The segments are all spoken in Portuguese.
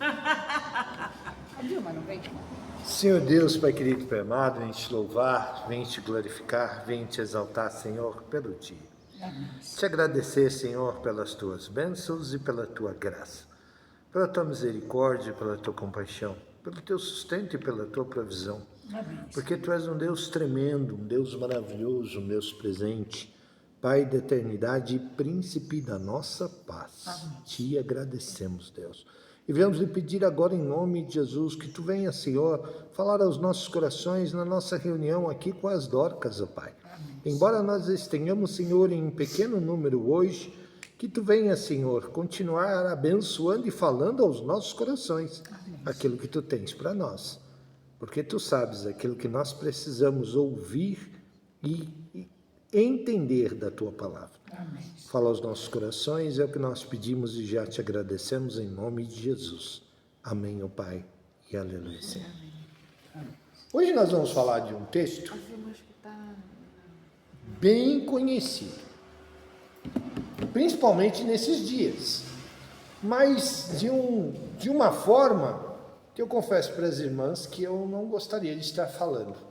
A Dilma não vem? Senhor Deus, Pai querido, Pai amado, vem te louvar, vem te glorificar, vem te exaltar, Senhor, pelo dia. Amém. Te agradecer, Senhor, pelas tuas bênçãos e pela tua graça, pela tua misericórdia, pela tua compaixão, pelo teu sustento e pela tua provisão. Amém. Porque tu és um Deus tremendo, um Deus maravilhoso, um Deus presente, Pai da eternidade e príncipe da nossa paz. Amém. Te agradecemos, Deus. E viemos lhe pedir agora em nome de Jesus que tu venha, Senhor, falar aos nossos corações na nossa reunião aqui com as Dorcas, ó Pai. Amém. Embora nós estejamos, Senhor, em um pequeno número hoje, que tu venha, Senhor, continuar abençoando e falando aos nossos corações. Amém. Aquilo que tu tens para nós. Porque tu sabes aquilo que nós precisamos ouvir e entender da tua palavra. Amém. Fala aos nossos corações, é o que nós pedimos e já te agradecemos em nome de Jesus. Amém, ó Pai, e aleluia, Senhor. Hoje nós vamos falar de um texto bem conhecido, principalmente nesses dias, mas de uma forma que eu confesso para as irmãs que eu não gostaria de estar falando.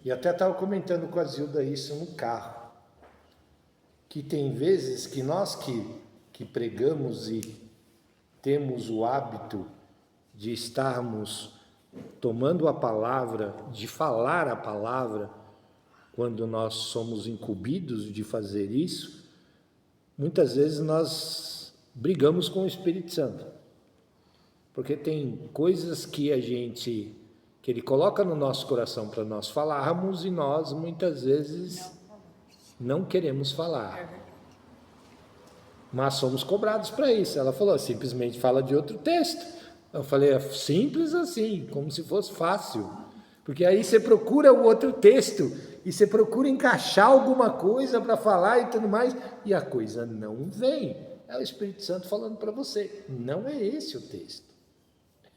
E até estava comentando com a Zilda isso no carro, que tem vezes que nós que pregamos e temos o hábito de estarmos tomando a palavra, de falar a palavra, quando nós somos incumbidos de fazer isso, muitas vezes nós brigamos com o Espírito Santo. Porque tem coisas que que ele coloca no nosso coração para nós falarmos e nós muitas vezes não queremos falar. Mas somos cobrados para isso. Ela falou, simplesmente fala de outro texto. Eu falei, é simples assim, como se fosse fácil. Porque aí você procura o outro texto e você procura encaixar alguma coisa para falar e tudo mais, e a coisa não vem. É o Espírito Santo falando para você, não é esse o texto.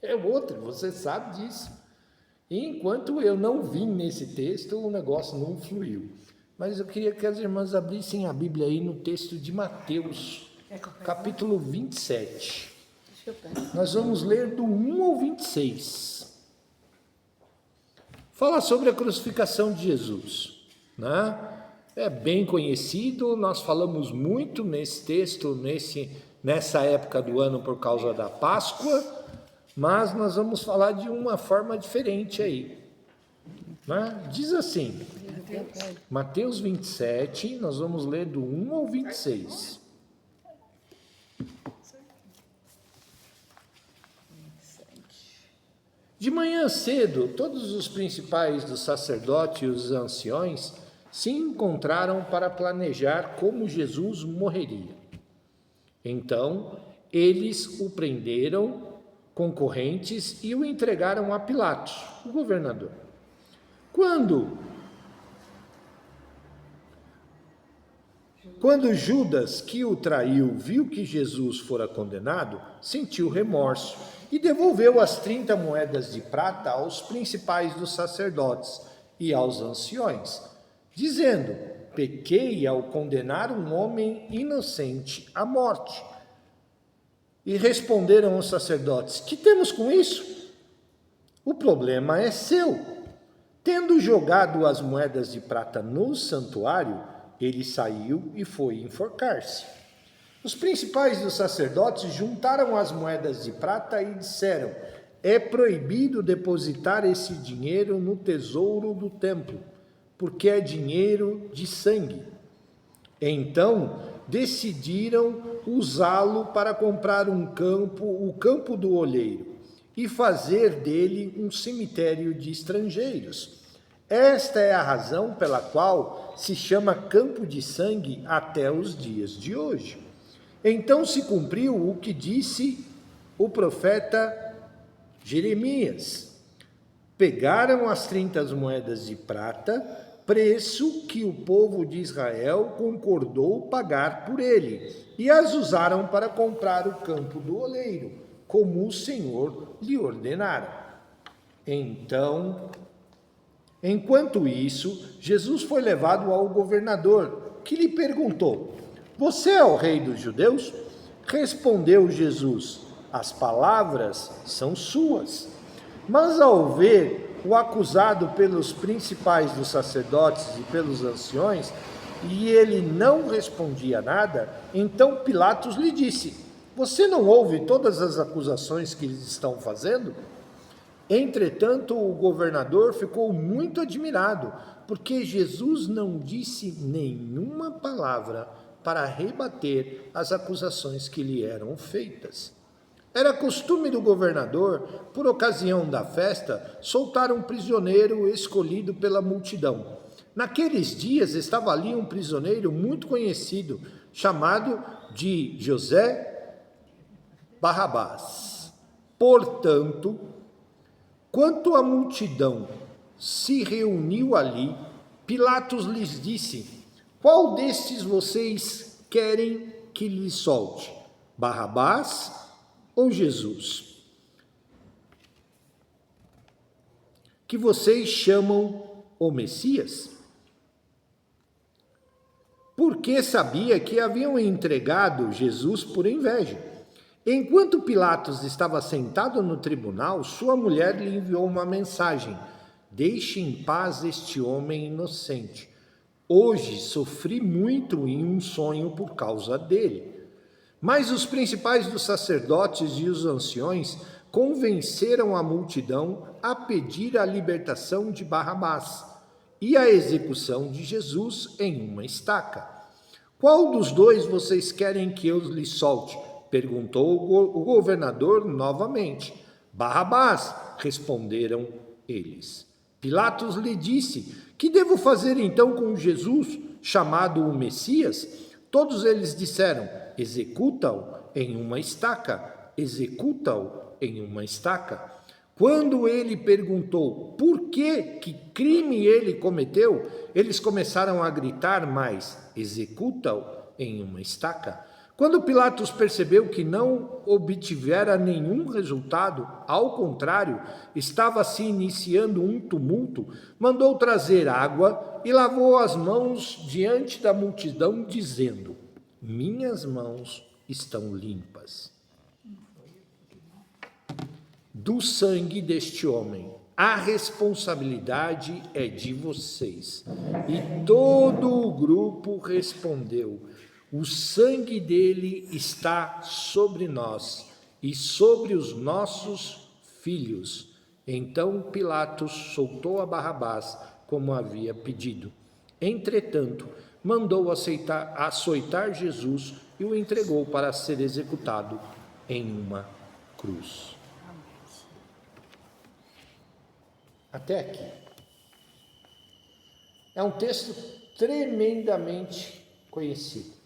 É outro, você sabe disso. E enquanto eu não vim nesse texto, o negócio não fluiu. Mas eu queria que as irmãs abrissem a Bíblia aí no texto de Mateus, capítulo 27. Nós vamos ler do 1 ao 26. Fala sobre a crucificação de Jesus, né? É bem conhecido, nós falamos muito nesse texto, nessa época do ano por causa da Páscoa, mas nós vamos falar de uma forma diferente aí, né? Diz assim, Mateus 27, nós vamos ler do 1 ao 26. De manhã cedo, todos os principais dos sacerdotes e os anciões se encontraram para planejar como Jesus morreria. Então, eles o prenderam com correntes e o entregaram a Pilatos, o governador. Quando Judas, que o traiu, viu que Jesus fora condenado, sentiu remorso e devolveu as 30 moedas de prata aos principais dos sacerdotes e aos anciões, dizendo, pequei ao condenar um homem inocente à morte. E responderam os sacerdotes, que temos com isso? O problema é seu. Tendo jogado as moedas de prata no santuário, ele saiu e foi enforcar-se. Os principais dos sacerdotes juntaram as moedas de prata e disseram, é proibido depositar esse dinheiro no tesouro do templo, porque é dinheiro de sangue. Então, decidiram usá-lo para comprar o campo do oleiro, e fazer dele um cemitério de estrangeiros. Esta é a razão pela qual se chama campo de sangue até os dias de hoje. Então se cumpriu o que disse o profeta Jeremias. Pegaram as 30 moedas de prata, preço que o povo de Israel concordou pagar por ele, e as usaram para comprar o campo do oleiro, como o Senhor lhe ordenara. Enquanto isso, Jesus foi levado ao governador, que lhe perguntou, você é o rei dos judeus? Respondeu Jesus, as palavras são suas. Mas ao ver o acusado pelos principais dos sacerdotes e pelos anciões, e ele não respondia nada, então Pilatos lhe disse: você não ouve todas as acusações que eles estão fazendo? Entretanto, o governador ficou muito admirado, porque Jesus não disse nenhuma palavra para rebater as acusações que lhe eram feitas. Era costume do governador, por ocasião da festa, soltar um prisioneiro escolhido pela multidão. Naqueles dias estava ali um prisioneiro muito conhecido, chamado de José Barrabás. Portanto, quando a multidão se reuniu ali, Pilatos lhes disse: qual destes vocês querem que lhe solte? Barrabás ou Jesus? Que vocês chamam o Messias? Porque sabia que haviam entregado Jesus por inveja. Enquanto Pilatos estava sentado no tribunal, sua mulher lhe enviou uma mensagem: deixe em paz este homem inocente. Hoje sofri muito em um sonho por causa dele. Mas os principais dos sacerdotes e os anciões convenceram a multidão a pedir a libertação de Barrabás e a execução de Jesus em uma estaca. Qual dos dois vocês querem que eu lhe solte? Perguntou o governador novamente. Barrabás, responderam eles. Pilatos lhe disse: que devo fazer então com Jesus, chamado o Messias? Todos eles disseram: executa-o em uma estaca, executa-o em uma estaca. Quando ele perguntou que crime ele cometeu, eles começaram a gritar mais: executa-o em uma estaca. Quando Pilatos percebeu que não obtivera nenhum resultado, ao contrário, estava se iniciando um tumulto, mandou trazer água e lavou as mãos diante da multidão, dizendo: minhas mãos estão limpas do sangue deste homem. A responsabilidade é de vocês. E todo o grupo respondeu: o sangue dele está sobre nós e sobre os nossos filhos. Então Pilatos soltou a Barrabás, como havia pedido. Entretanto, mandou açoitar Jesus e o entregou para ser executado em uma cruz. Até aqui. É um texto tremendamente conhecido.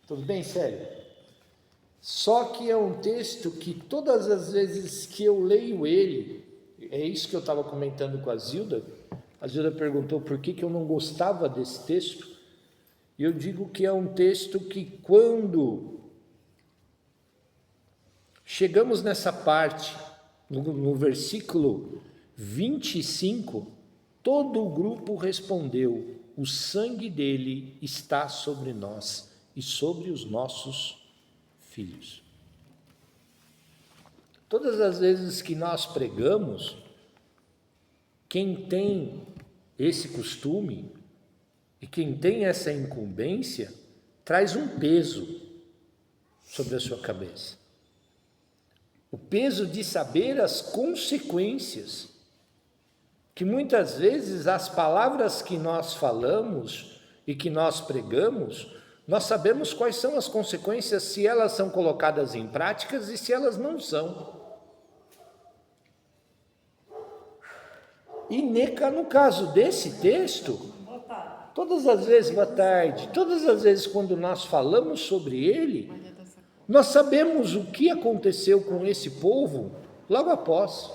Tudo bem, Célio? Só que é um texto que todas as vezes que eu leio ele, é isso que eu estava comentando com a Zilda perguntou por que eu não gostava desse texto, e eu digo que é um texto que quando chegamos nessa parte, no versículo 25, todo o grupo respondeu: o sangue dele está sobre nós e sobre os nossos filhos. Todas as vezes que nós pregamos, quem tem esse costume e quem tem essa incumbência, traz um peso sobre a sua cabeça. O peso de saber as consequências, que muitas vezes as palavras que nós falamos e que nós pregamos, nós sabemos quais são as consequências se elas são colocadas em práticas e se elas não são. E no caso desse texto, todas as vezes, boa tarde, todas as vezes quando nós falamos sobre ele, nós sabemos o que aconteceu com esse povo logo após.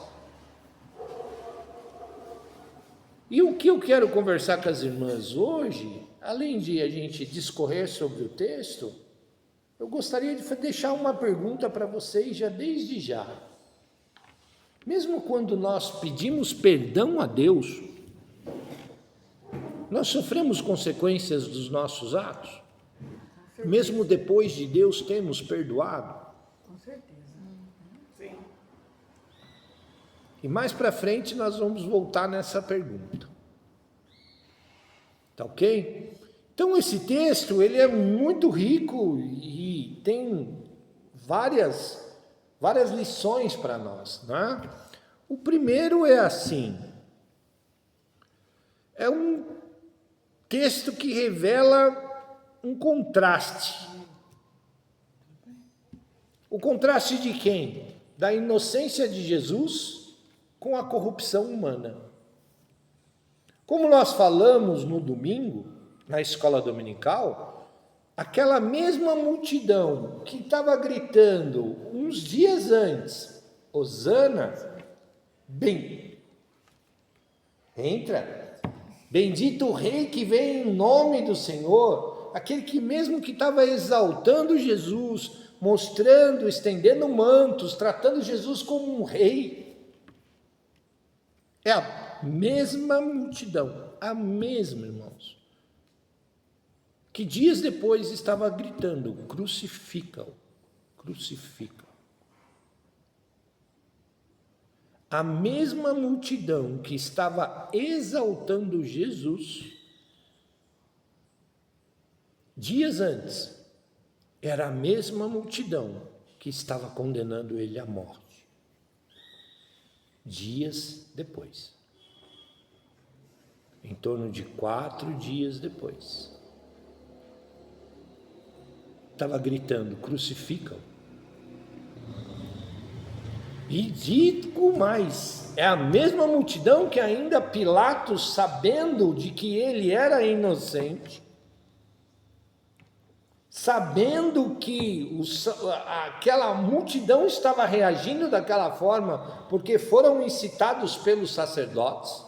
E o que eu quero conversar com as irmãs hoje, além de a gente discorrer sobre o texto, eu gostaria de deixar uma pergunta para vocês já desde já. Mesmo quando nós pedimos perdão a Deus, nós sofremos consequências dos nossos atos? Mesmo depois de Deus termos perdoado? Com certeza. E mais para frente nós vamos voltar nessa pergunta. Tá ok? Então esse texto, ele é muito rico e tem várias lições para nós, né? O primeiro é assim, é um texto que revela um contraste. O contraste de quem? Da inocência de Jesus com a corrupção humana. Como nós falamos no domingo, na escola dominical, aquela mesma multidão que estava gritando uns dias antes, Hosana, bendito o rei que vem em nome do Senhor, aquele que mesmo que estava exaltando Jesus, mostrando, estendendo mantos, tratando Jesus como um rei, é a mesma multidão, a mesma, irmãos, que dias depois estava gritando, crucifica-o, crucifica-o. A mesma multidão que estava exaltando Jesus, dias antes, era a mesma multidão que estava condenando ele à morte. Dias depois. Em torno de 4 dias depois. Estava gritando, crucifica-o. E digo mais, é a mesma multidão que ainda Pilatos, sabendo de que ele era inocente, sabendo que aquela multidão estava reagindo daquela forma, porque foram incitados pelos sacerdotes,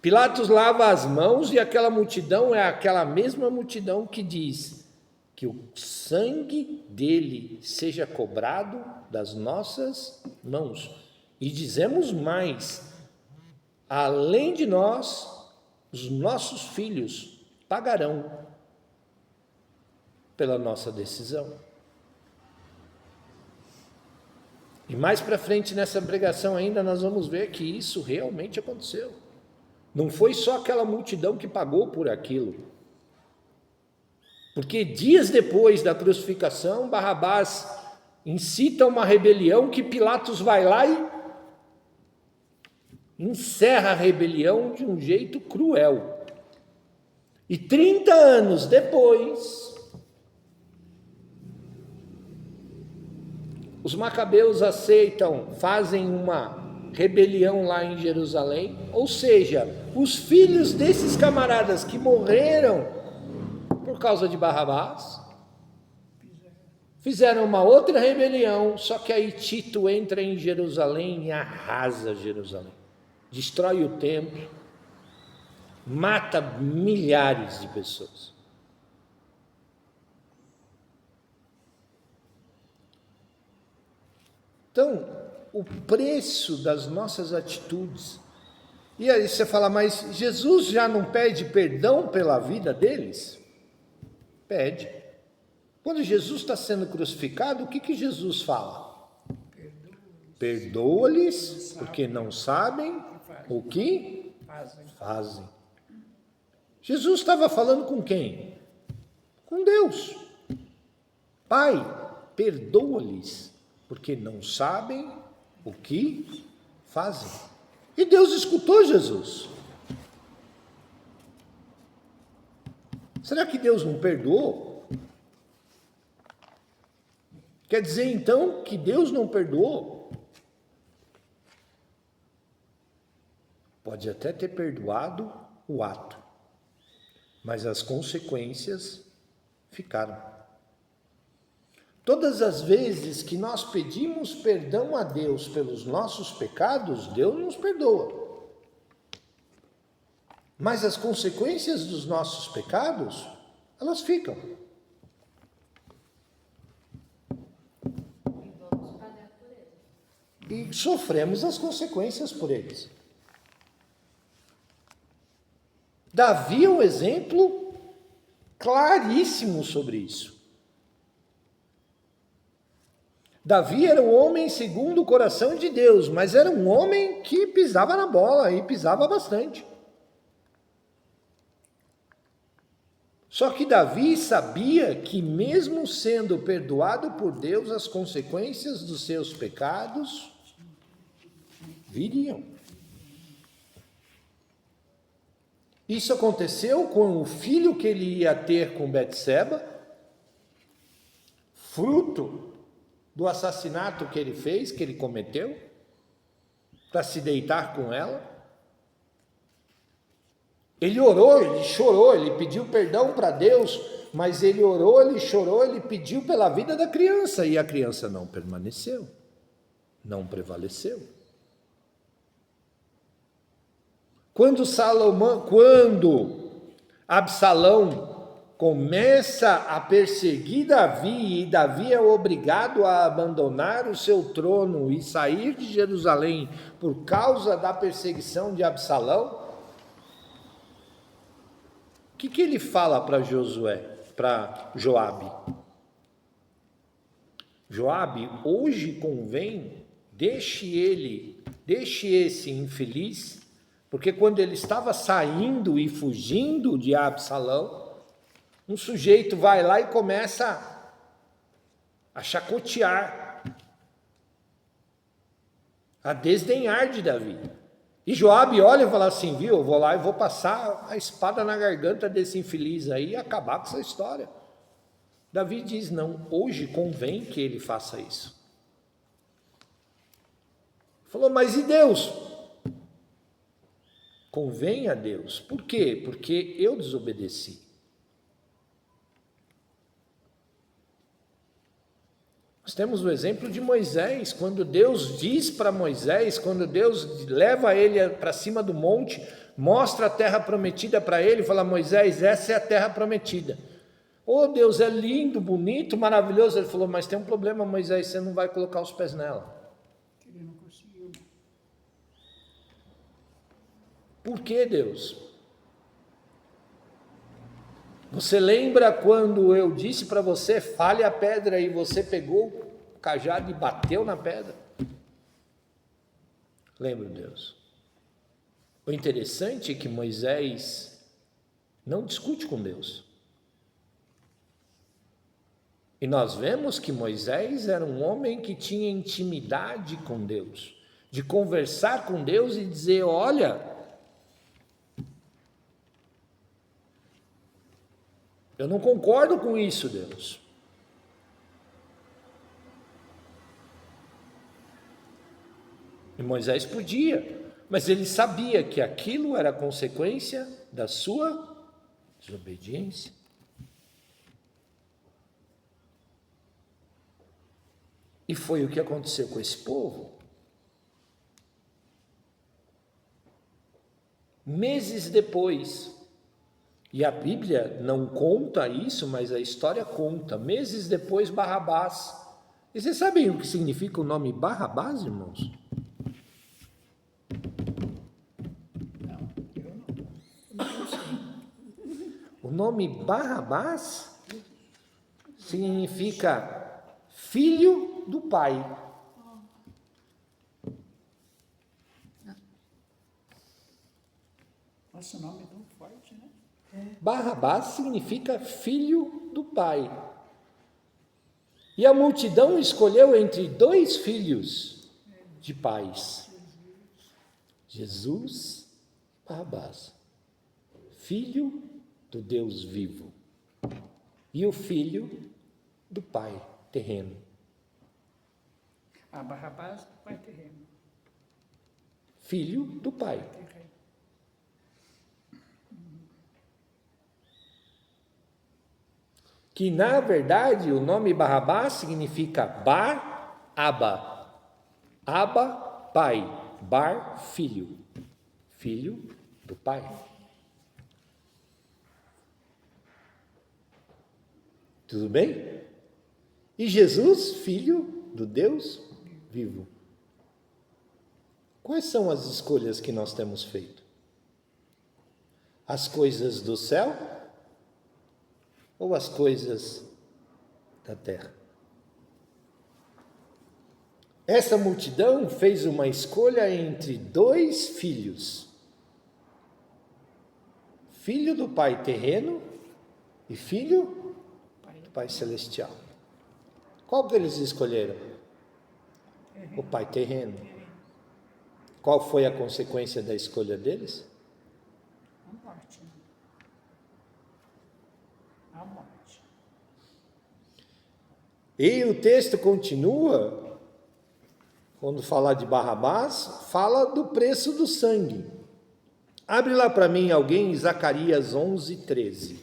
Pilatos lava as mãos e aquela multidão é aquela mesma multidão que diz que o sangue dele seja cobrado das nossas mãos. E dizemos mais, além de nós, os nossos filhos pagarão pela nossa decisão. E mais para frente nessa pregação ainda nós vamos ver que isso realmente aconteceu. Não foi só aquela multidão que pagou por aquilo. Porque dias depois da crucificação, Barrabás incita uma rebelião que Pilatos vai lá e encerra a rebelião de um jeito cruel. E 30 anos depois, os macabeus fazem uma rebelião lá em Jerusalém, ou seja, os filhos desses camaradas que morreram por causa de Barrabás, fizeram uma outra rebelião, só que aí Tito entra em Jerusalém e arrasa Jerusalém, destrói o templo, mata milhares de pessoas. Então, o preço das nossas atitudes. E aí você fala, mas Jesus já não pede perdão pela vida deles? Pede. Quando Jesus está sendo crucificado, o que Jesus fala? Perdoa-lhes, porque não sabem o que fazem. Jesus estava falando com quem? Com Deus. Pai, perdoa-lhes, porque não sabem o que fazem. E Deus escutou Jesus. Será que Deus não perdoou? Quer dizer então que Deus não perdoou? Pode até ter perdoado o ato, mas as consequências ficaram. Todas as vezes que nós pedimos perdão a Deus pelos nossos pecados, Deus nos perdoa. Mas as consequências dos nossos pecados, elas ficam. E sofremos as consequências por eles. Davi é um exemplo claríssimo sobre isso. Davi era um homem segundo o coração de Deus, mas era um homem que pisava na bola e pisava bastante. Só que Davi sabia que, mesmo sendo perdoado por Deus, as consequências dos seus pecados viriam. Isso aconteceu com o filho que ele ia ter com Betseba, fruto do assassinato que ele fez, que ele cometeu, para se deitar com ela. Ele orou, ele chorou, ele pediu perdão para Deus, mas ele orou, ele chorou, ele pediu pela vida da criança, e a criança não permaneceu, não prevaleceu. Quando Absalão começa a perseguir Davi, e Davi é obrigado a abandonar o seu trono e sair de Jerusalém por causa da perseguição de Absalão, o que ele fala para Joabe? Joabe, hoje convém, deixe esse infeliz, porque quando ele estava saindo e fugindo de Absalão, um sujeito vai lá e começa a chacotear, a desdenhar de Davi. E Joabe olha e fala assim, viu, eu vou lá e vou passar a espada na garganta desse infeliz aí e acabar com essa história. Davi diz, não, hoje convém que ele faça isso. Falou, mas e Deus? Convém a Deus. Por quê? Porque eu desobedeci. Nós temos o exemplo de Moisés, quando Deus diz para Moisés, quando Deus leva ele para cima do monte, mostra a terra prometida para ele, fala, Moisés, essa é a terra prometida. Oh, Deus, é lindo, bonito, maravilhoso. Ele falou, mas tem um problema, Moisés, você não vai colocar os pés nela. Ele não conseguiu. Por que, Deus? Você lembra quando eu disse para você, fale a pedra, e você pegou o cajado e bateu na pedra? Lembra, Deus? O interessante é que Moisés não discute com Deus. E nós vemos que Moisés era um homem que tinha intimidade com Deus, de conversar com Deus e dizer, olha, eu não concordo com isso, Deus. E Moisés podia, mas ele sabia que aquilo era consequência da sua desobediência. E foi o que aconteceu com esse povo. Meses depois, e a Bíblia não conta isso, mas a história conta, meses depois, Barrabás. E vocês sabem o que significa o nome Barrabás, irmãos? Não, eu não sei. O nome Barrabás significa filho do pai. Nossa, o nome é tão forte, né? Barrabás significa filho do pai. E a multidão escolheu entre dois filhos de pais. Jesus e Barrabás. Filho do Deus vivo. E o filho do pai terreno. Ah, Barrabás, pai terreno. Filho do pai. Terreno. Que na verdade o nome Barrabás significa Bar-Aba. Aba, pai. Bar, filho. Filho do pai. Tudo bem? E Jesus, filho do Deus vivo. Quais são as escolhas que nós temos feito? As coisas do céu ou as coisas da terra? essa multidão fez uma escolha entre dois filhos. Filho do Pai terreno e filho do Pai celestial. Qual que eles escolheram? O Pai terreno. Qual foi a consequência da escolha deles? A morte. Né? A morte. E o texto continua, quando fala de Barrabás, fala do preço do sangue. Abre lá para mim alguém, Zacarias 11:13.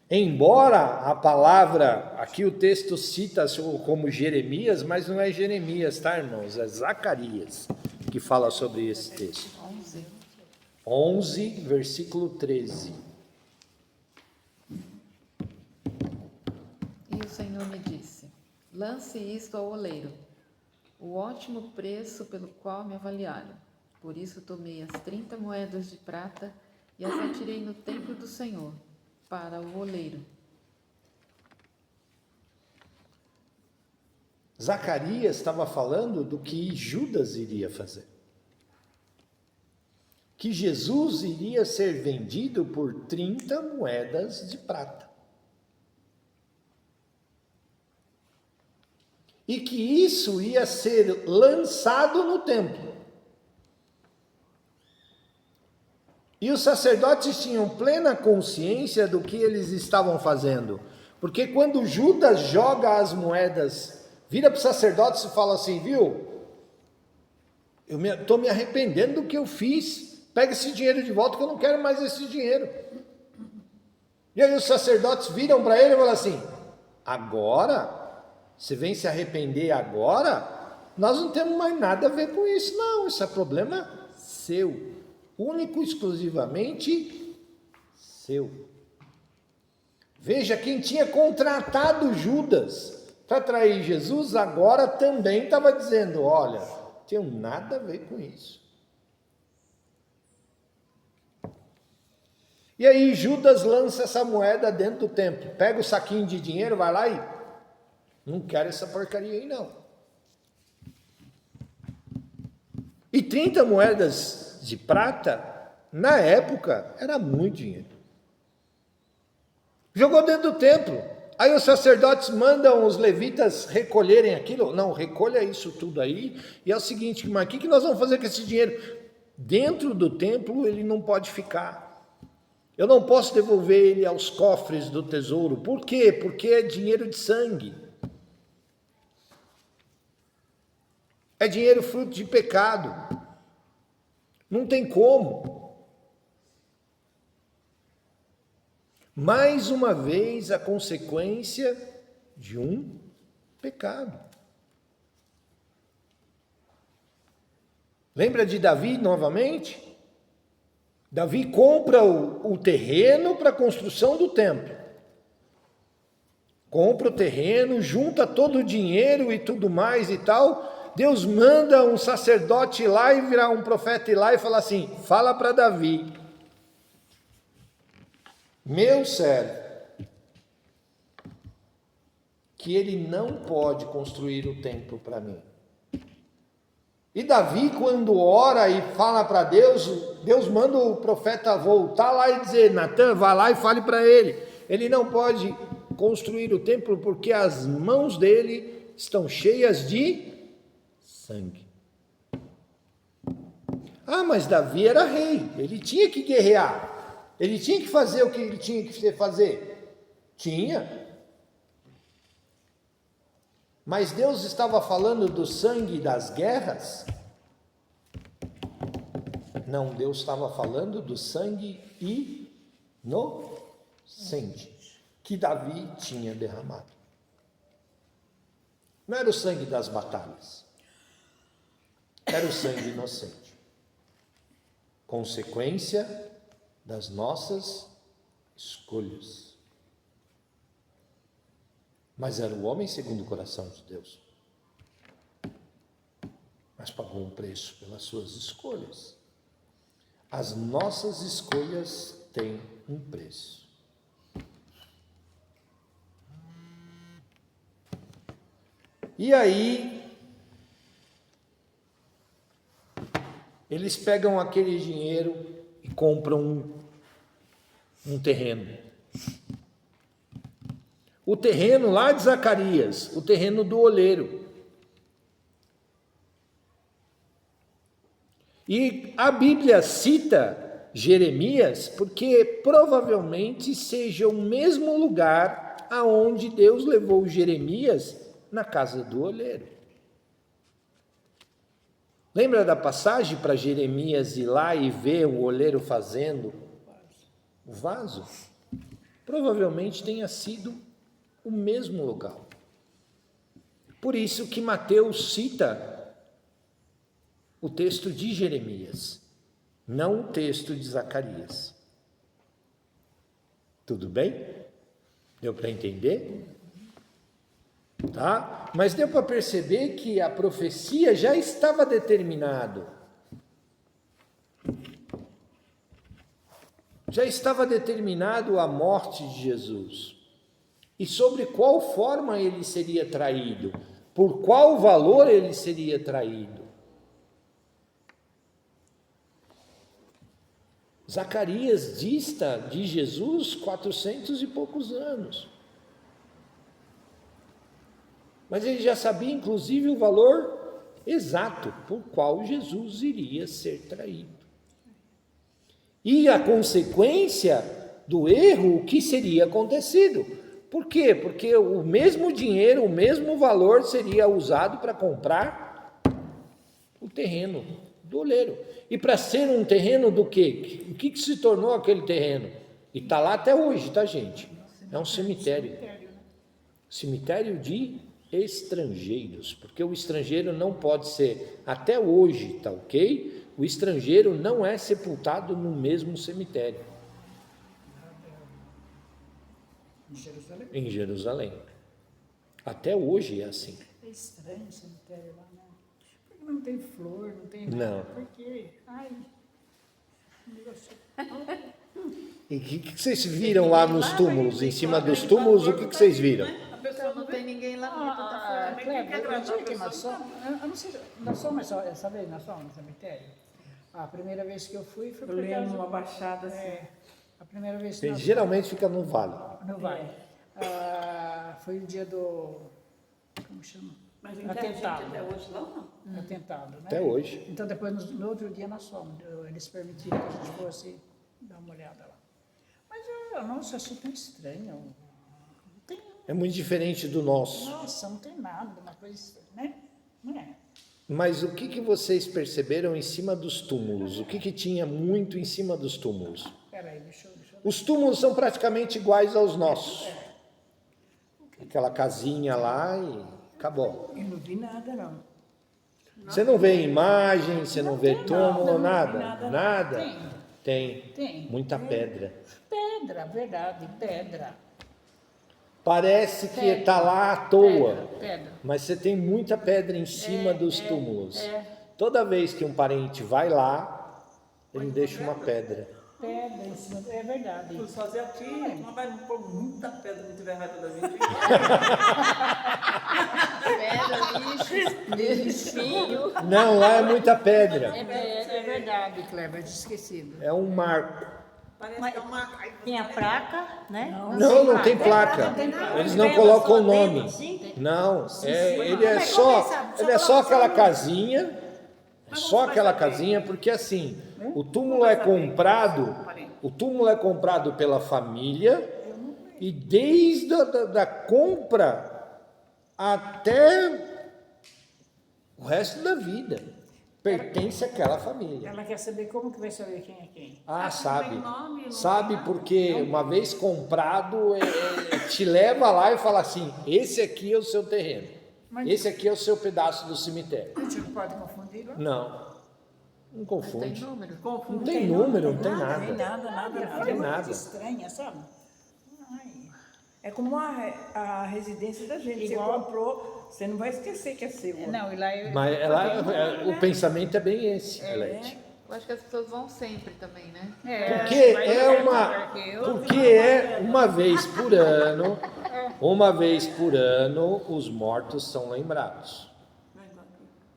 Embora a palavra, aqui o texto cita como Jeremias, mas não é Jeremias, tá, irmãos? É Zacarias que fala sobre esse texto. 11, versículo 13. E o Senhor me disse: lance isto ao oleiro, o ótimo preço pelo qual me avaliaram. Por isso tomei as 30 moedas de prata e as atirei no templo do Senhor, para o oleiro. Zacarias estava falando do que Judas iria fazer. Que Jesus iria ser vendido por 30 moedas de prata. E que isso ia ser lançado no templo. E os sacerdotes tinham plena consciência do que eles estavam fazendo. Porque quando Judas joga as moedas, vira para os sacerdotes e fala assim, viu? Eu estou me arrependendo do que eu fiz. Pega esse dinheiro de volta que eu não quero mais esse dinheiro. E aí os sacerdotes viram para ele e falam assim, agora, você vem se arrepender agora? Nós não temos mais nada a ver com isso, não. Isso é problema seu. Único, exclusivamente seu. Veja, quem tinha contratado Judas para trair Jesus, agora também estava dizendo, olha, não tenho nada a ver com isso. E aí Judas lança essa moeda dentro do templo, pega o saquinho de dinheiro, vai lá e, não quero essa porcaria aí não. E 30 moedas de prata, na época, era muito dinheiro. Jogou dentro do templo. Aí os sacerdotes mandam os levitas recolherem aquilo. Não, recolha isso tudo aí. E é o seguinte, mas o que nós vamos fazer com esse dinheiro? Dentro do templo ele não pode ficar. Eu não posso devolver ele aos cofres do tesouro. Por quê? Porque é dinheiro de sangue. É dinheiro fruto de pecado. Não tem como. Mais uma vez, a consequência de um pecado. Lembra de Davi novamente? Davi compra o terreno para a construção do templo. Compra o terreno, junta todo o dinheiro e tudo mais e tal. Deus manda um sacerdote ir lá e virar um profeta ir lá e falar assim, fala para Davi, meu servo, que ele não pode construir o templo para mim. E Davi, quando ora e fala para Deus, Deus manda o profeta voltar lá e dizer, Natan, vá lá e fale para ele. Ele não pode construir o templo porque as mãos dele estão cheias de sangue. Ah, mas Davi era rei, ele tinha que guerrear, ele tinha que fazer o que ele tinha que fazer. Tinha. Mas Deus estava falando do sangue das guerras? Não, Deus estava falando do sangue inocente que Davi tinha derramado. Não era o sangue das batalhas. Era o sangue inocente. Consequência das nossas escolhas. Mas era o homem segundo o coração de Deus. Mas pagou um preço pelas suas escolhas. As nossas escolhas têm um preço. E aí, eles pegam aquele dinheiro e compram um terreno. O terreno lá de Zacarias, o terreno do oleiro. E a Bíblia cita Jeremias porque provavelmente seja o mesmo lugar aonde Deus levou Jeremias na casa do oleiro. Lembra da passagem para Jeremias ir lá e ver o oleiro fazendo o vaso? Provavelmente tenha sido o mesmo lugar. Por isso que Mateus cita o texto de Jeremias, não o texto de Zacarias. Tudo bem? Deu para entender? Tá? Mas deu para perceber que a profecia já estava determinado. Já estava determinado a morte de Jesus. E sobre qual forma ele seria traído? Por qual valor ele seria traído? Zacarias dista de Jesus 400 e poucos anos. Mas ele já sabia, inclusive, o valor exato por qual Jesus iria ser traído. E a consequência do erro, o que seria acontecido? Por quê? Porque o mesmo dinheiro, o mesmo valor seria usado para comprar o terreno do oleiro. E para ser um terreno do quê? O que se tornou aquele terreno? E está lá até hoje, tá, gente? É um cemitério. Cemitério de estrangeiros, porque o estrangeiro não pode ser, até hoje, tá ok? O estrangeiro não é sepultado no mesmo cemitério. Em Jerusalém. Até hoje é assim. É estranho o cemitério lá, né? Porque não tem flor, não tem nada. Não. Porque, ai, um negócio. E o que vocês viram lá nos túmulos? Em cima dos túmulos, o que vocês viram? A pessoa não tem ninguém lá, não tem tanta flor. Kleber, eu digo que nós somos, eu não sei, nós somos, essa vez nós somos no cemitério. A primeira vez que eu fui foi Eu por lembro causa... uma baixada assim. A primeira vez que nós Geralmente fica no vale. não vai. Foi o dia do... Como chama? Mas ainda tem gente Atentado. até hoje lá, não? Atentado, né? Até hoje. Então depois, no outro dia, nós fomos. Eles permitiram que a gente fosse dar uma olhada lá. Mas, nossa, achei tão estranho. Não tem, É muito diferente do nosso. nossa, não tem nada, uma coisa estranha, né? Não é? Mas o que vocês perceberam em cima dos túmulos? O que tinha muito em cima dos túmulos? Peraí, deixa eu... Os túmulos são praticamente iguais aos nossos. Aquela casinha lá e acabou. Eu não vi nada, não. Você não vê imagem, você não vê túmulo, nada? nada. Nada? Tem. Tem. Muita pedra. Pedra, verdade, pedra. Parece que está lá à toa, Pedra. mas você tem muita pedra em cima dos túmulos. Toda vez que um parente vai lá, ele deixa uma pedra. Pedra, em cima, é verdade. Fui fazer aqui, mas vai pôr muita pedra no tiver raiva da gente. Pedra, lixo, Não, lá é muita pedra. É verdade, Kleber, tinha esquecido. É um marco. Parece que é uma... Tem a placa, né? Não tem placa. Eles não colocam o nome. Não, ele é só aquela casinha. É só aquela casinha, porque assim, o túmulo é comprado pela família e desde da compra até o resto da vida pertence àquela família. Ela quer saber como que vai saber quem é quem. Ah, sabe. Sabe porque uma vez comprado, te leva lá e fala assim, esse aqui é o seu terreno. Esse aqui é o seu pedaço do cemitério. A gente não pode confundir, não? Não tem confunde. número. Não tem número, não tem Nada, nem nada. nada. É tem uma nada. coisa estranha, sabe? Ai, É como a residência da gente. Igual- Você comprou, você não vai esquecer que é seu. não, e lá Mas o pensamento é bem esse, Elete. Eu acho que as pessoas vão sempre também, né? Porque é uma vez por ano, Uma vez por ano, os mortos são lembrados.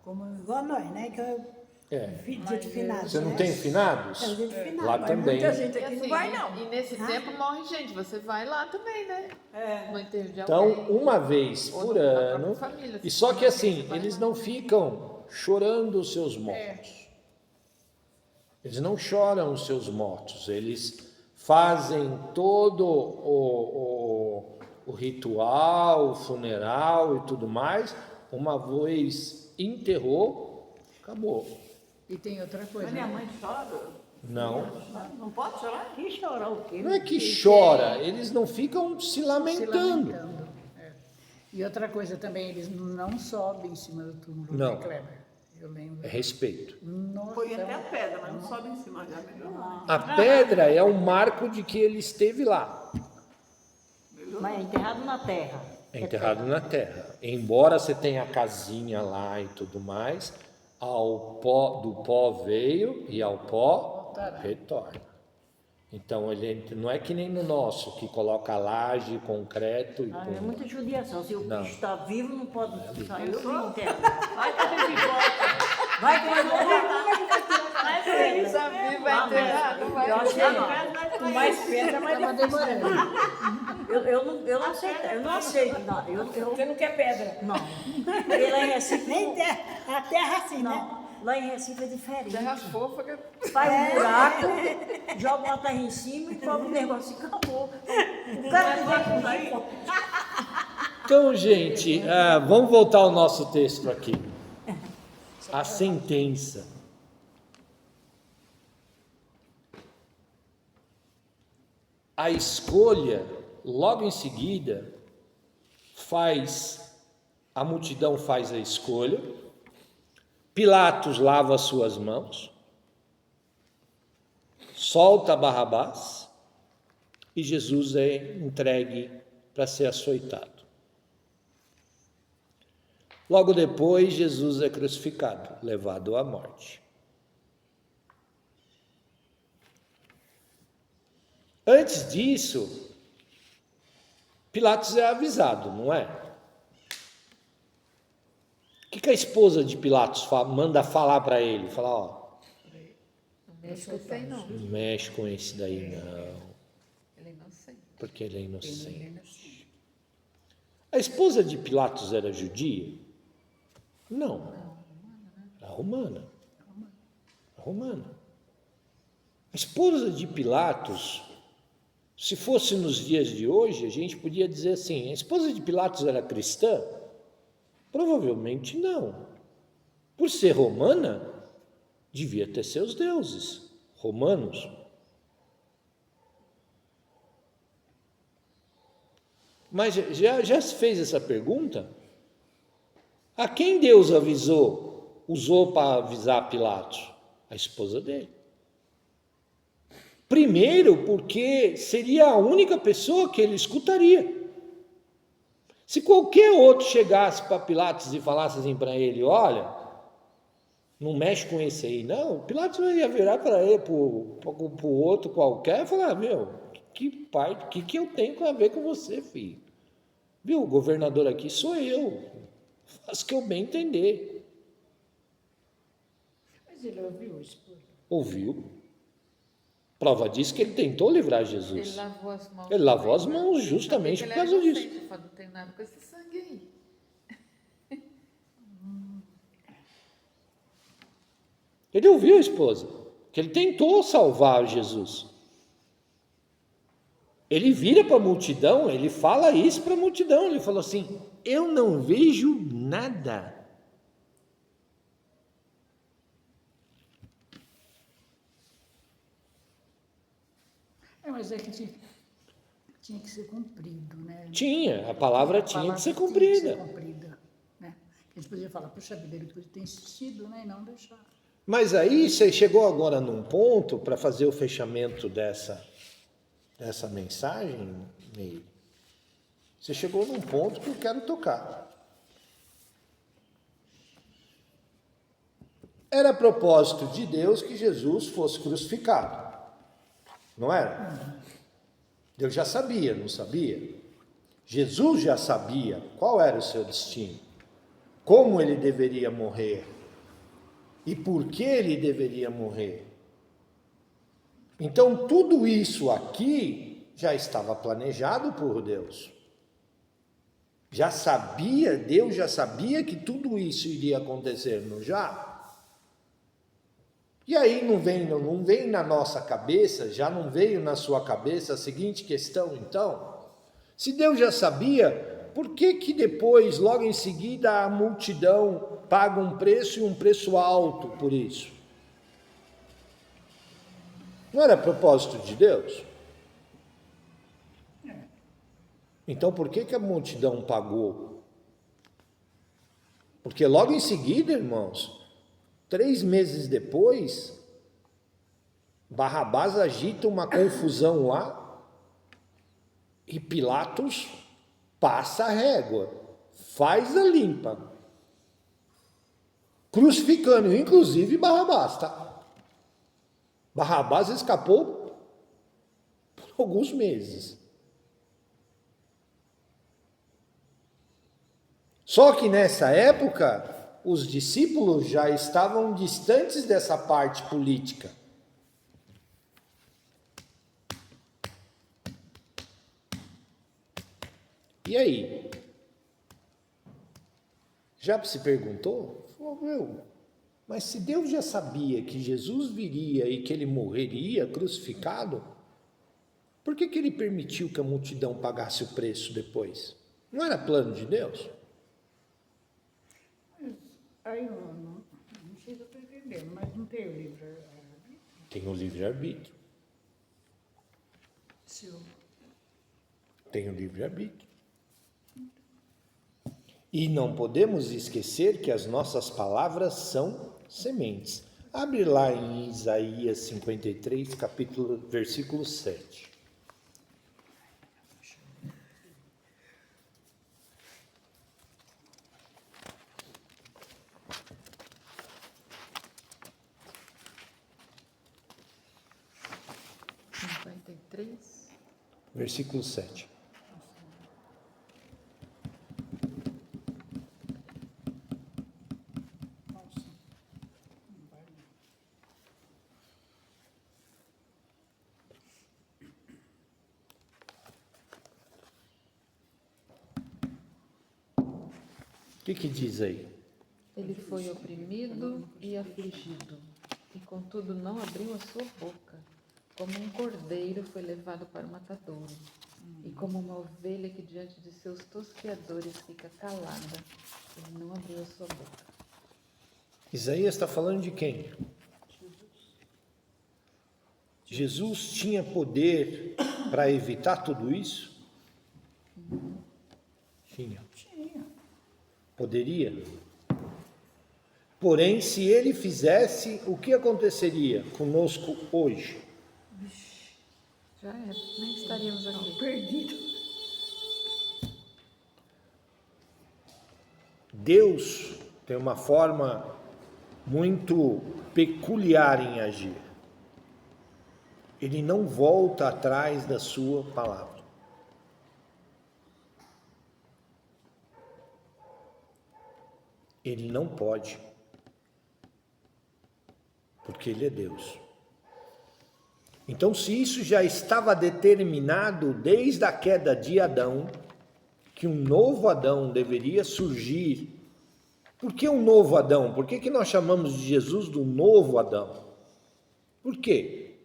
Como igual nós, né? Que É. dia de finados. Você não né? tem finados? É o dia de finados. Lá mas também. Muita gente E, aqui assim, não vai, não. e nesse tempo morre gente. Você vai lá também, né? É. No enterro de Então, alguém. uma vez Ou por da ano. própria família, E se só for que uma assim, vez, vai eles lá. não ficam chorando os seus mortos. Eles não choram os seus mortos. Eles fazem todo o ritual, o funeral e tudo mais. Uma vez enterrou, acabou. E tem outra coisa. Mas minha né? mãe chora. Não. Não pode chorar? Que chorar o quê? Não é que chora, eles não ficam se Se lamentando. lamentando. É. E outra coisa também, eles não sobem em cima do túmulo, Não. né, Kleber? Eu lembro. É respeito. Nossa, Põe até a pedra, mas não sobe em cima, já melhorou. A pedra é um marco de que ele esteve lá. Mas é enterrado na terra. É enterrado na terra. Embora você tenha a casinha lá e tudo mais, do pó veio e ao pó retorna. Então ele não é que nem no nosso, que coloca laje, concreto e Ah, é tudo. muita judiação. Se o Não. bicho está vivo, não pode sair. Eu vi enterrado. Vai que a gente volta. Vai que eu vou voltar. Ele está vivo, vai enterrar, não vai. Eu achei, com mais pedra, mas estava demorando. eu não aceito. Eu não aceito. Não. Você não quer pedra? Não. Porque lá em Recife. Nem terra, a terra assim, né? Não. Lá em Recife é diferente. Terra fofa que... Faz um buraco, joga uma terra em cima e cobra um negócio e acabou. O cara que vai com daí. Então, gente, vamos voltar ao nosso texto aqui. A sentença. A escolha, logo em seguida, a multidão faz a escolha, Pilatos lava as suas mãos, solta Barrabás e Jesus é entregue para ser açoitado. Logo depois, Jesus é crucificado, levado à morte. Antes disso, Pilatos é avisado, não é? O que a esposa de Pilatos manda falar para ele? Fala, ó, Não mexe com isso aí, não. não mexe com esse daí, não, Ele é inocente. porque ele é inocente. A esposa de Pilatos era judia? Não. Era romana. Romana. A esposa de Pilatos, se fosse nos dias de hoje, a gente podia dizer assim, a esposa de Pilatos era cristã? Provavelmente não. Por ser romana, devia ter seus deuses romanos. Mas já se fez essa pergunta? A quem Deus usou para avisar Pilatos? A esposa dele. Primeiro, porque seria a única pessoa que ele escutaria. Se qualquer outro chegasse para Pilatos e falasse assim para ele, olha, não mexe com esse aí, não, Pilatos ia virar para ele, para o outro qualquer, e falar, meu, que eu tenho a ver com você, filho? Viu, o governador aqui sou eu, faz o que eu bem entender. Mas ele ouviu isso. Ouviu? Prova disso que ele tentou livrar Jesus. Ele lavou as mãos. Ele lavou as mãos justamente por causa disso. Ele falou, não tem nada com esse sangue aí. Ele ouviu a esposa, que ele tentou salvar Jesus. Ele vira para a multidão, ele fala isso para a multidão, ele falou assim, eu não vejo nada. Mas é que tinha que ser cumprido, né? Tinha, a palavra tinha que ser cumprida. Né? Eles podiam falar, puxa vida, ele podia ter insistido, né? E não deixar. Mas aí você chegou agora num ponto para fazer o fechamento dessa mensagem, Neil. Você chegou num ponto que eu quero tocar. Era propósito de Deus que Jesus fosse crucificado. Não era? Deus já sabia, não sabia? Jesus já sabia qual era o seu destino, como ele deveria morrer e por que ele deveria morrer. Então, tudo isso aqui já estava planejado por Deus. Deus já sabia que tudo isso iria acontecer, não já? E aí não vem na nossa cabeça, já não veio na sua cabeça a seguinte questão, então? Se Deus já sabia, por que depois, logo em seguida, a multidão paga um preço e um preço alto por isso? Não era propósito de Deus? Então por que a multidão pagou? Porque logo em seguida, irmãos, 3 meses depois, Barrabás agita uma confusão lá e Pilatos passa a régua, faz a limpa, crucificando, inclusive Barrabás, tá? Barrabás escapou por alguns meses. Só que nessa época, os discípulos já estavam distantes dessa parte política. E aí? Já se perguntou? Falou, mas se Deus já sabia que Jesus viria e que ele morreria crucificado, por que ele permitiu que a multidão pagasse o preço depois? Não era plano de Deus? Aí eu não sei se eu estou entendendo, mas não tem o livro. Tem o livre-arbítrio. Tem o livre-arbítrio. E não podemos esquecer que as nossas palavras são sementes. Abre lá em Isaías 53, versículo 7. Versículo 7. O que diz aí? Ele foi oprimido e afligido, e contudo não abriu a sua boca. Como um cordeiro foi levado para o matadouro, e como uma ovelha que diante de seus tosqueadores fica calada, ele não abriu a sua boca. Isaías está falando de quem? Jesus tinha poder para evitar tudo isso? Tinha. Poderia. Porém, se ele fizesse, o que aconteceria conosco hoje? Já é, nem estaríamos aqui. Perdido. Deus tem uma forma muito peculiar em agir. Ele não volta atrás da sua palavra. Ele não pode, porque ele é Deus. Então, se isso já estava determinado desde a queda de Adão, que um novo Adão deveria surgir. Por que um novo Adão? Por que nós chamamos de Jesus do novo Adão? Por quê?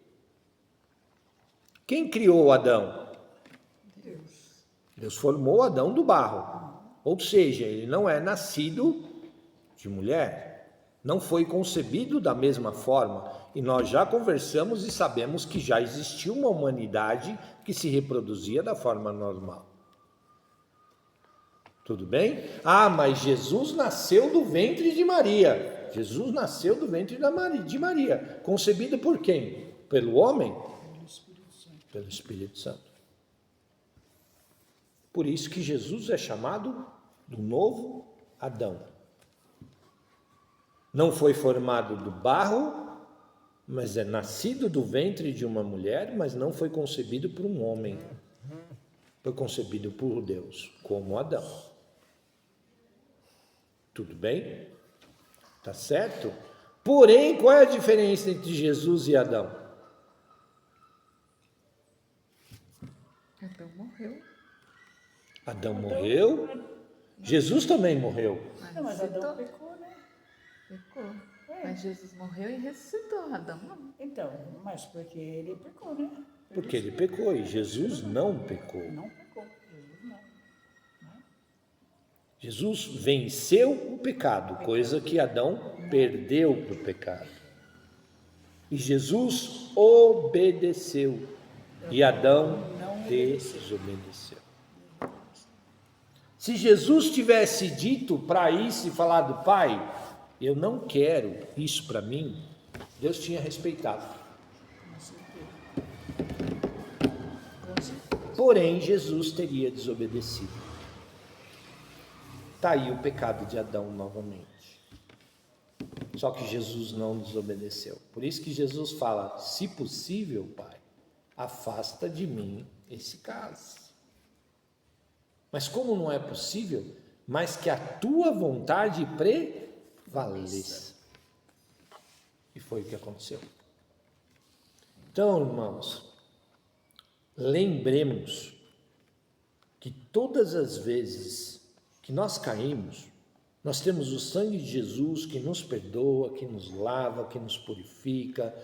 Quem criou Adão? Deus formou Adão do barro. Ou seja, ele não é nascido de mulher. Não foi concebido da mesma forma. E nós já conversamos e sabemos que já existiu uma humanidade que se reproduzia da forma normal. Tudo bem? Ah, mas Jesus nasceu do ventre de Maria. Jesus nasceu do ventre de Maria. Concebido por quem? Pelo homem? Pelo Espírito Santo. Por isso que Jesus é chamado do novo Adão. Não foi formado do barro, mas é nascido do ventre de uma mulher, mas não foi concebido por um homem. Foi concebido por Deus, como Adão. Tudo bem? Tá certo? Porém, qual é a diferença entre Jesus e Adão? Adão morreu. Adão morreu, Jesus também morreu. Não, mas ressuscitou. Adão pecou, né? Pecou. Mas Jesus morreu e ressuscitou. Adão não. Então, mas porque ele pecou, né? Porque ele pecou e Jesus não pecou. Não pecou, Jesus não. Jesus venceu o pecado, coisa que Adão perdeu para o pecado. E Jesus obedeceu e Adão desobedeceu. Se Jesus tivesse dito para isso e falado, Pai, eu não quero isso para mim, Deus tinha respeitado. Porém, Jesus teria desobedecido. Está aí o pecado de Adão novamente. Só que Jesus não desobedeceu. Por isso que Jesus fala, se possível, Pai, afasta de mim esse cálice. Mas como não é possível, mas que a tua vontade prevaleça. E foi o que aconteceu. Então, irmãos, lembremos que todas as vezes que nós caímos, nós temos o sangue de Jesus que nos perdoa, que nos lava, que nos purifica.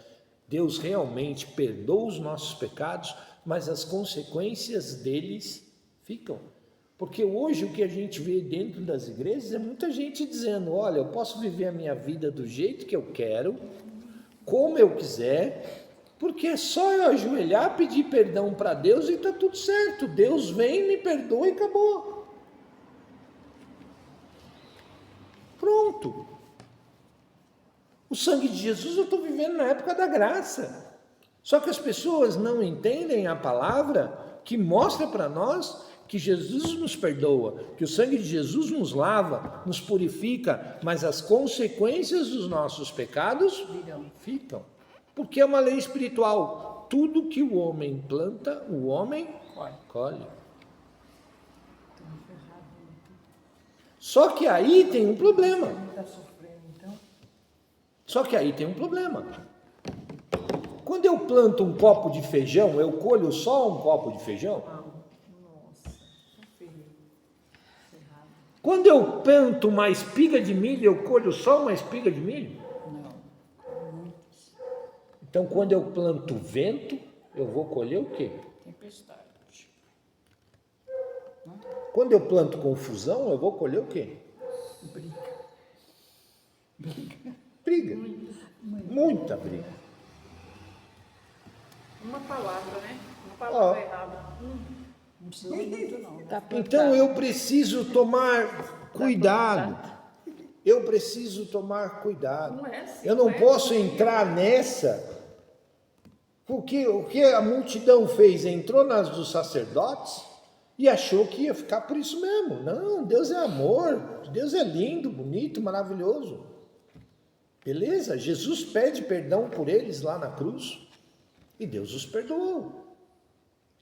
Deus realmente perdoa os nossos pecados, mas as consequências deles ficam. Porque hoje o que a gente vê dentro das igrejas é muita gente dizendo, olha, eu posso viver a minha vida do jeito que eu quero, como eu quiser, porque é só eu ajoelhar, pedir perdão para Deus e está tudo certo. Deus vem, me perdoa e acabou. Pronto. O sangue de Jesus eu estou vivendo na época da graça. Só que as pessoas não entendem a palavra que mostra para nós que Jesus nos perdoa, que o sangue de Jesus nos lava, nos purifica, mas as consequências dos nossos pecados ficam. Porque é uma lei espiritual. Tudo que o homem planta, o homem colhe. Só que aí tem um problema. Quando eu planto um copo de feijão, eu colho só um copo de feijão? Quando eu planto uma espiga de milho, eu colho só uma espiga de milho? Então, quando eu planto vento, eu vou colher o quê? Tempestade. Quando eu planto confusão, eu vou colher o quê? Briga. Muita briga. Uma palavra, né? Uma palavra errada. Não precisa muito, não. Né? Tá Então eu preciso tomar cuidado. Eu preciso tomar cuidado. Não é assim, Eu não não é posso assim. entrar nessa. Porque o que a multidão fez? Entrou nas dos sacerdotes e achou que ia ficar por isso mesmo. Não, Deus é amor. Deus é lindo, bonito, maravilhoso. Beleza? Jesus pede perdão por eles lá na cruz. E Deus os perdoou.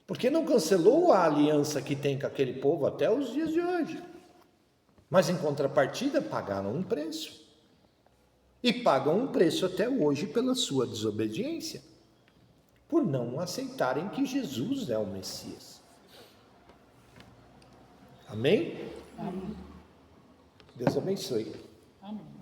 Porque não cancelou a aliança que tem com aquele povo até os dias de hoje. Mas em contrapartida pagaram um preço. E pagam um preço até hoje pela sua desobediência. Por não aceitarem que Jesus é o Messias. Amém? Amém. Deus abençoe. Amém.